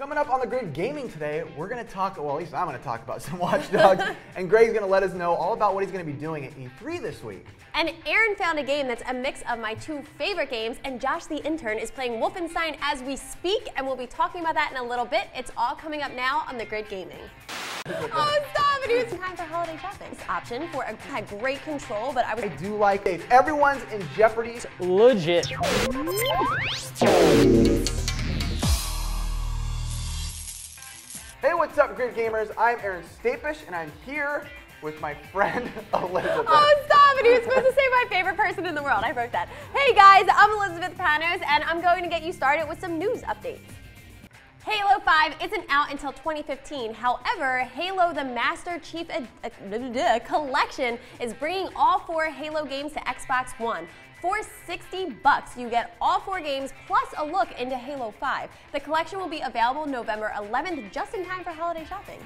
Coming up on the Grid Gaming today, we're going to talk, well, at least I'm going to talk about some Watch Dogs, and Greg's going to let us know all about what he's going to be doing at E3 this week. And Aaron found a game that's a mix of my two favorite games, and Josh the intern is playing Wolfenstein as we speak, and we'll be talking about that in a little bit. It's all coming up now on the Grid Gaming. Oh, stop it! It was time for holiday shopping. This option for had great control, but I do like it. Everyone's in jeopardy. It's legit. Hey, what's up, Grid Gamers? I'm Aaron Stapish, and I'm here with my friend Elizabeth. Oh, stop it! He was supposed to say my favorite person in the world. I wrote that. Hey guys, I'm Elizabeth Panos, and I'm going to get you started with some news updates. Halo 5 isn't out until 2015. However, Halo the Master Chief Collection is bringing all 4 Halo games to Xbox One. For $60, you get all 4 games plus a look into Halo 5. The collection will be available November 11th, just in time for holiday shopping.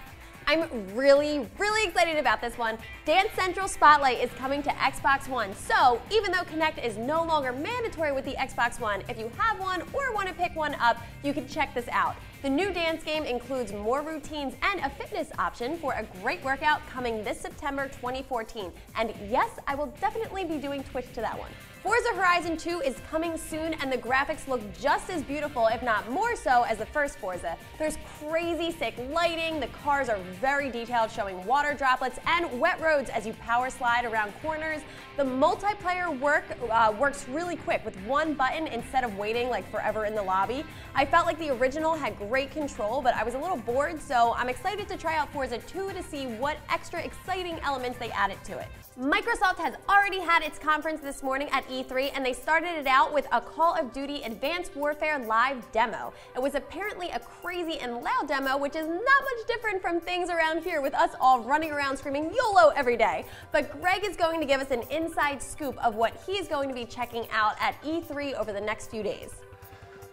I'm really excited about this one. Dance Central Spotlight is coming to Xbox One, so even though Kinect is no longer mandatory with the Xbox One, if you have one or want to pick one up, you can check this out. The new dance game includes more routines and a fitness option for a great workout coming this September 2014. And yes, I will definitely be doing Twitch to that one. Forza Horizon 2 is coming soon, and the graphics look just as beautiful, if not more so, as the first Forza. There's crazy sick lighting, the cars are very detailed, showing water droplets and wet roads as you power slide around corners. The multiplayer works really quick with one button instead of waiting like forever in the lobby. I felt like the original had great control, but I was a little bored, so I'm excited to try out Forza 2 to see what extra exciting elements they added to it. Microsoft has already had its conference this morning at E3, and they started it out with a Call of Duty Advanced Warfare live demo. It was apparently a crazy and loud demo, which is not much different from things around here with us all running around screaming YOLO every day. But Greg is going to give us an inside scoop of what he's going to be checking out at E3 over the next few days.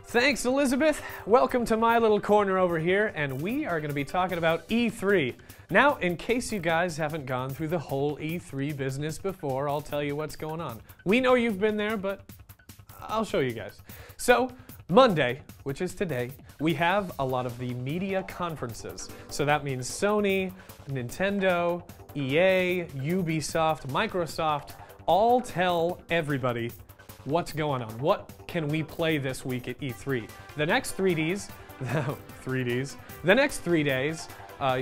Thanks, Elizabeth. Welcome to my little corner over here, and we are going to be talking about E3. Now, in case you guys haven't gone through the whole E3 business before, I'll tell you what's going on. We know you've been there, but I'll show you guys. So, Monday, which is today, we have a lot of the media conferences. So that means Sony, Nintendo, EA, Ubisoft, Microsoft, all tell everybody what's going on. What can we play this week at E3? The next 3 days, the next 3 days,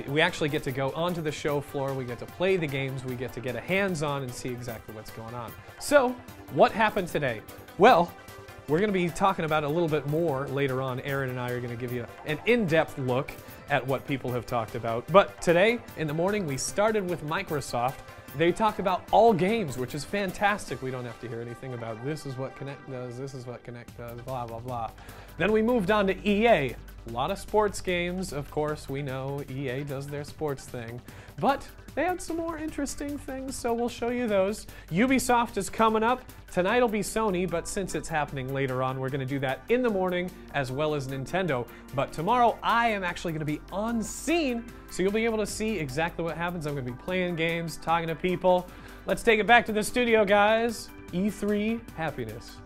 we actually get to go onto the show floor, we get to play the games, we get to get a hands-on and see exactly what's going on. So, what happened today? Well, we're going to be talking about it a little bit more later on. Aaron and I are going to give you an in-depth look at what people have talked about. But today, in the morning, we started with Microsoft. They talked about all games, which is fantastic. We don't have to hear anything about this is what Kinect does, this is what Kinect does, blah, blah, blah. Then we moved on to EA. A lot of sports games, of course, we know EA does their sports thing. But they had some more interesting things, so we'll show you those. Ubisoft is coming up. Tonight will be Sony, but since it's happening later on, we're going to do that in the morning as well as Nintendo. But tomorrow, I am actually going to be on scene, so you'll be able to see exactly what happens. I'm going to be playing games, talking to people. Let's take it back to the studio, guys. E3 happiness.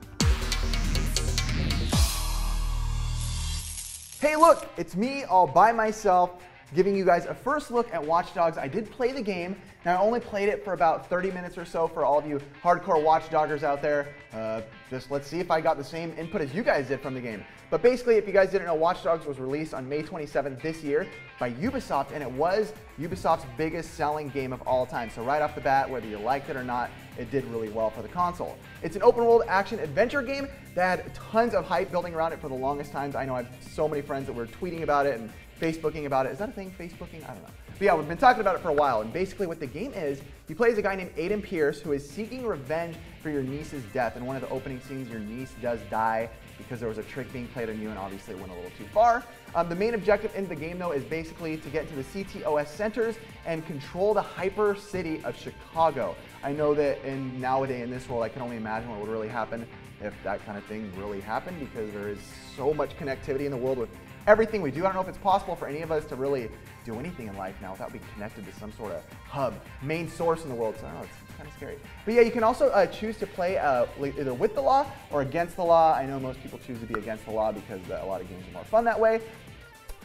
Hey, look, it's me all by myself, giving you guys a first look at Watch Dogs. I did play the game. Now, I only played it for about 30 minutes or so for all of you hardcore Watch Doggers out there. Just let's see if I got the same input as you guys did from the game. But basically, if you guys didn't know, Watch Dogs was released on May 27th this year by Ubisoft, and it was Ubisoft's biggest selling game of all time. So right off the bat, whether you liked it or not, it did really well for the console. It's an open-world action-adventure game that had tons of hype building around it for the longest times. I know I have so many friends that were tweeting about it and Facebooking about it. Is that a thing, Facebooking? I don't know. But yeah, we've been talking about it for a while, and basically what the game is, you play as a guy named Aiden Pierce who is seeking revenge for your niece's death. In one of the opening scenes, your niece does die because there was a trick being played on you, and obviously it went a little too far. The main objective in the game, though, is basically to get into the CTOS centers and control the hyper city of Chicago. I know that nowadays in this world, I can only imagine what would really happen if that kind of thing really happened, because there is so much connectivity in the world with everything we do. I don't know if it's possible for any of us to really do anything in life now without being connected to some sort of hub, main source in the world. So I don't know, it's kind of scary. But yeah, you can also choose to play either with the law or against the law. I know most people choose to be against the law because a lot of games are more fun that way.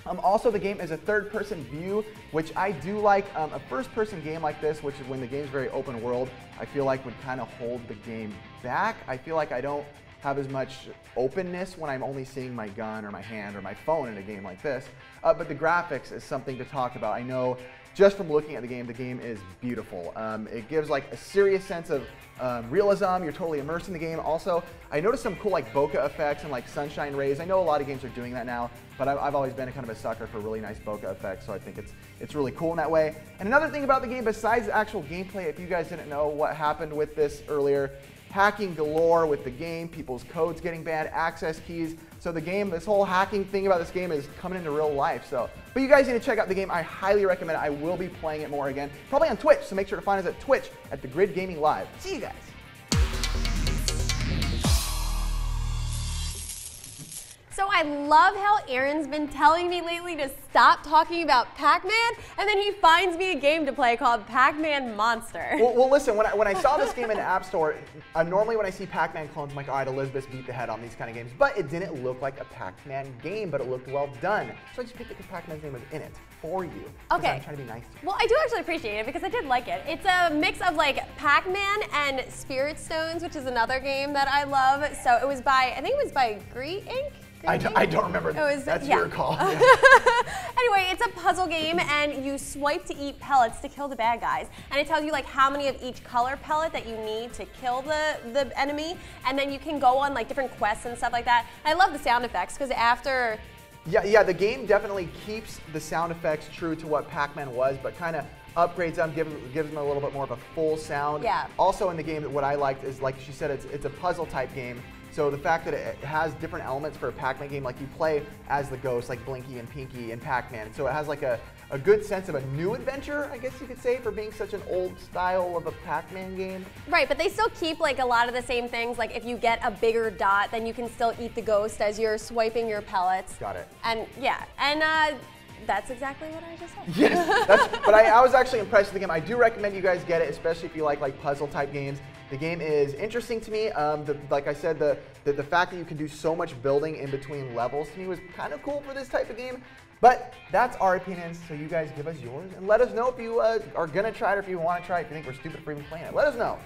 Also, the game is a third-person view, which I do like. A first-person game like this, which is when the game's very open world, I feel like would kind of hold the game back. I feel like I don't have as much openness when I'm only seeing my gun or my hand or my phone in a game like this. But the graphics is something to talk about. I know just from looking at the game is beautiful. It gives like a serious sense of realism. You're totally immersed in the game. Also, I noticed some cool like bokeh effects and like sunshine rays. I know a lot of games are doing that now, but I've always been a kind of a sucker for really nice bokeh effects, so I think it's really cool in that way. And another thing about the game, besides the actual gameplay, if you guys didn't know what happened with this earlier, hacking galore with the game, people's codes getting banned, access keys. So the game, this whole hacking thing about this game is coming into real life. So, but you guys need to check out the game. I highly recommend it. I will be playing it more again, probably on Twitch. So make sure to find us at Twitch at The Grid Gaming Live. See you guys. So I love how Aaron's been telling me lately to stop talking about Pac-Man, and then he finds me a game to play called PacMan Monster. Well, listen, when I saw this game in the App Store, normally when I see Pac-Man clones, I'm like, all right, Elizabeth's beat the head on these kind of games. But it didn't look like a Pac-Man game, but it looked well done. So I just picked it because Pac-Man's name was in it for you. Okay. I'm trying to be nice to you. Well, I do actually appreciate it because I did like it. It's a mix of like Pac-Man and Spirit Stones, which is another game that I love. So it was by, I think it was by Gree Inc. I don't remember. That's your call. Yeah. Anyway, it's a puzzle game, and you swipe to eat pellets to kill the bad guys. And it tells you like how many of each color pellet that you need to kill the enemy. And then you can go on like different quests and stuff like that. I love the sound effects because after... Yeah, the game definitely keeps the sound effects true to what Pac-Man was, but kind of upgrades them, gives them a little bit more of a full sound. Yeah. Also in the game, what I liked is, like she said, it's a puzzle type game. So the fact that it has different elements for a Pac-Man game, like you play as the ghost, like Blinky and Pinky and Pac-Man. So it has like a good sense of a new adventure, I guess you could say, for being such an old style of a Pac-Man game. Right, but they still keep like a lot of the same things. Like if you get a bigger dot, then you can still eat the ghost as you're swiping your pellets. Got it. And yeah, and that's exactly what I just said. Yes, but I was actually impressed with the game. I do recommend you guys get it, especially if you like puzzle type games. The game is interesting to me. Like I said, the fact that you can do so much building in between levels to me was kind of cool for this type of game. But that's our opinions, so you guys give us yours and let us know if you are gonna try it or if you want to try it. If you think we're stupid for even playing it, let us know.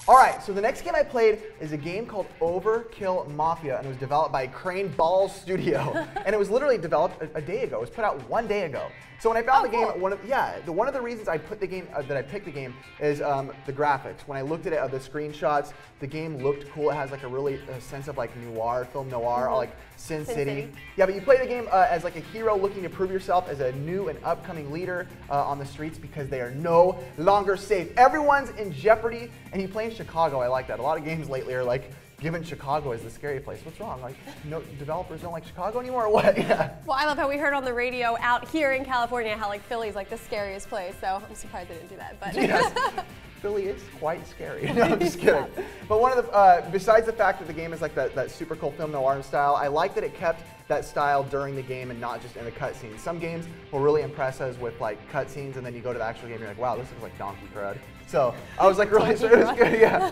All right, so the next game I played is a game called Overkill Mafia, and it was developed by Crane Ball Studio. And it was literally developed a day ago. It was put out 1 day ago. So when I found the game, one of the reasons I put the game that I picked the game is the graphics. When I looked at it, the screenshots, the game looked cool. It has like a sense of like noir, film noir, like Sin City. Yeah, but you play the game as like a hero looking to prove yourself as a new and upcoming leader on the streets because they are no longer safe. Everyone's in jeopardy, and you play in Chicago. I like that. A lot of games lately are like given Chicago as the scary place. What's wrong? Like, no developers don't like Chicago anymore or what? Yeah. Well, I love how we heard on the radio out here in California how like Philly's like the scariest place. So I'm surprised they didn't do that. But yes. Philly is quite scary. No, I'm just kidding. But one of the, besides the fact that the game is like that super cool film noir style, I like that it kept that style during the game and not just in the cutscenes. Some games will really impress us with like cutscenes, and then you go to the actual game and you're like, wow, this looks like Donkey Crud. So I was like really sure it was good, yeah.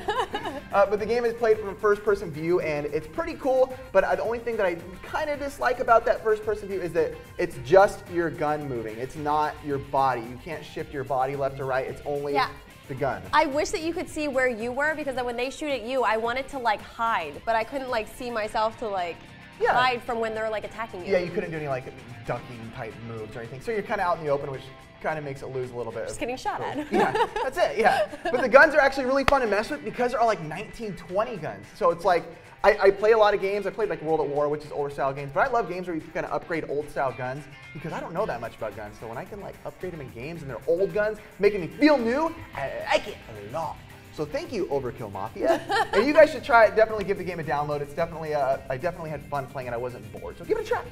But the game is played from a first-person view, and it's pretty cool. But the only thing that I kind of dislike about that first-person view is that it's just your gun moving. It's not your body. You can't shift your body left or right. It's only the gun. I wish that you could see where you were, because then when they shoot at you, I wanted to like hide, but I couldn't like see myself to like hide from when they're like attacking you. Yeah, you couldn't do any like ducking type moves or anything. So you're kind of out in the open, which kind of makes it lose a little bit. Just getting shot at. Yeah, that's it, yeah. But the guns are actually really fun to mess with because they're all like 1920 guns. So it's like, I play a lot of games. I played like World at War, which is older style games, but I love games where you can kind of upgrade old style guns because I don't know that much about guns. So when I can like upgrade them in games and they're old guns, making me feel new, I like it a lot. So thank you, Overkill Mafia. And you guys should try it. Definitely give the game a download. It's definitely, I definitely had fun playing it. I wasn't bored. So give it a try.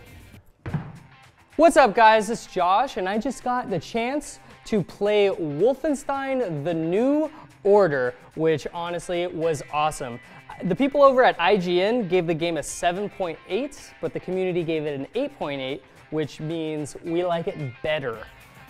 What's up, guys? It's Josh, and I just got the chance to play Wolfenstein: The New Order, which honestly was awesome. The people over at IGN gave the game a 7.8, but the community gave it an 8.8, which means we like it better.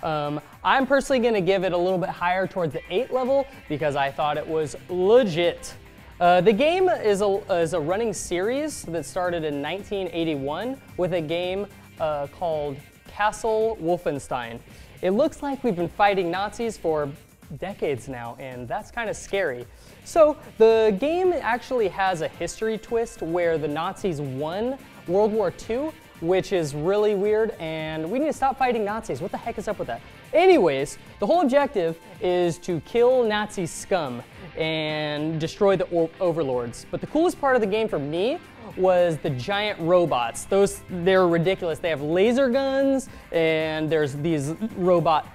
I'm personally going to give it a little bit higher towards the 8 level because I thought it was legit. The game is a running series that started in 1981 with a game called Castle Wolfenstein. It looks like we've been fighting Nazis for decades now, and that's kind of scary. So the game actually has a history twist where the Nazis won World War II, which is really weird, and we need to stop fighting Nazis. What the heck is up with that? Anyways, the whole objective is to kill Nazi scum and destroy the overlords. But the coolest part of the game for me was the giant robots. They're ridiculous. They have laser guns, and there's these robot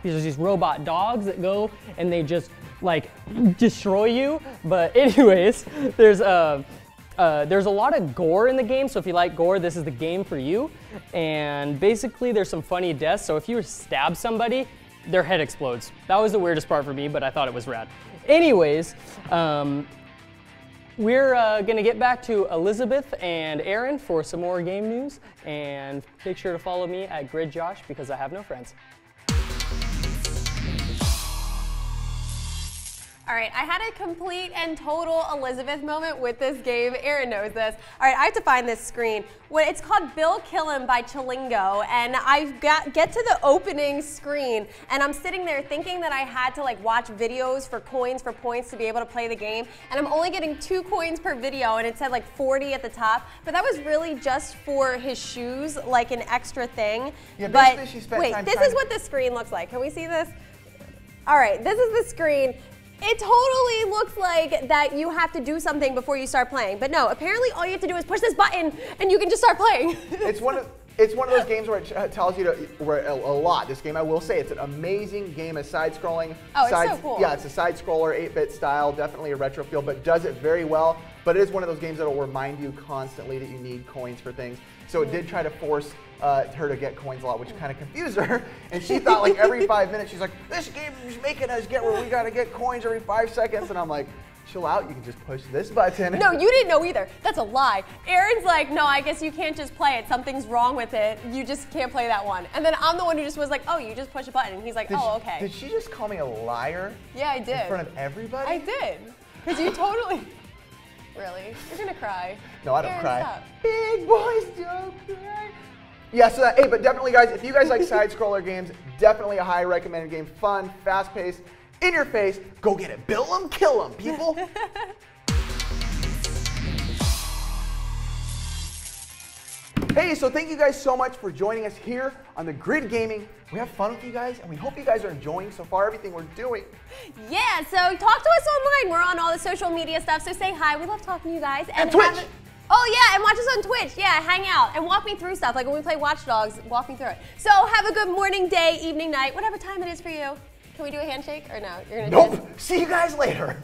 dogs that go and they just like destroy you. But anyways, there's a lot of gore in the game, so if you like gore, this is the game for you. And basically, there's some funny deaths, so if you stab somebody, their head explodes. That was the weirdest part for me, but I thought it was rad. Anyways, we're gonna get back to Elizabeth and Aaron for some more game news, and make sure to follow me at GridJosh because I have no friends. All right, I had a complete and total Elizabeth moment with this game. Aaron knows this. All right, I have to find this screen. It's called Bill Kill 'Em by Chilingo, and I get to the opening screen, and I'm sitting there thinking that I had to like watch videos for coins for points to be able to play the game, and I'm only getting 2 coins per video, and it said like 40 at the top, but that was really just for his shoes, like an extra thing. Yeah, but she spent wait, time this is what the screen looks like. Can we see this? All right, this is the screen. It totally looks like that you have to do something before you start playing, but no, apparently all you have to do is push this button and you can just start playing. It's one of those games where it tells you a lot. This game, I will say, it's an amazing game of side-scrolling. Oh, it's so cool. Yeah, it's a side-scroller, 8-bit style, definitely a retro feel, but does it very well. But it is one of those games that will remind you constantly that you need coins for things. So it did try to force her to get coins a lot, which kind of confused her. And she thought like every 5 minutes, she's like, this game is making us get where we got to get coins every 5 seconds. And I'm like, chill out, you can just push this button. No, you didn't know either. That's a lie. Aaron's like, no, I guess you can't just play it. Something's wrong with it. You just can't play that one. And then I'm the one who just was like, oh, you just push a button. And he's like, okay. Did she just call me a liar? Yeah, I did. In front of everybody? I did. Because you totally... Really? You're going to cry. No, I don't Aaron, cry. Stop. Big boys don't cry. Yeah, so hey, but definitely, guys, if you guys like side-scroller games, definitely a high recommended game. Fun, fast-paced, in your face. Go get it. Bill 'em, kill 'em, people. Hey, so thank you guys so much for joining us here on the Grid Gaming. We have fun with you guys, and we hope you guys are enjoying so far everything we're doing. Yeah, so talk to us online. We're on all the social media stuff, so say hi. We love talking to you guys. And Twitch. Oh yeah, and watch us on Twitch. Yeah, hang out and walk me through stuff. Like when we play Watch Dogs, walk me through it. So have a good morning, day, evening, night, whatever time it is for you. Can we do a handshake or no? You're gonna Nope. See you guys later.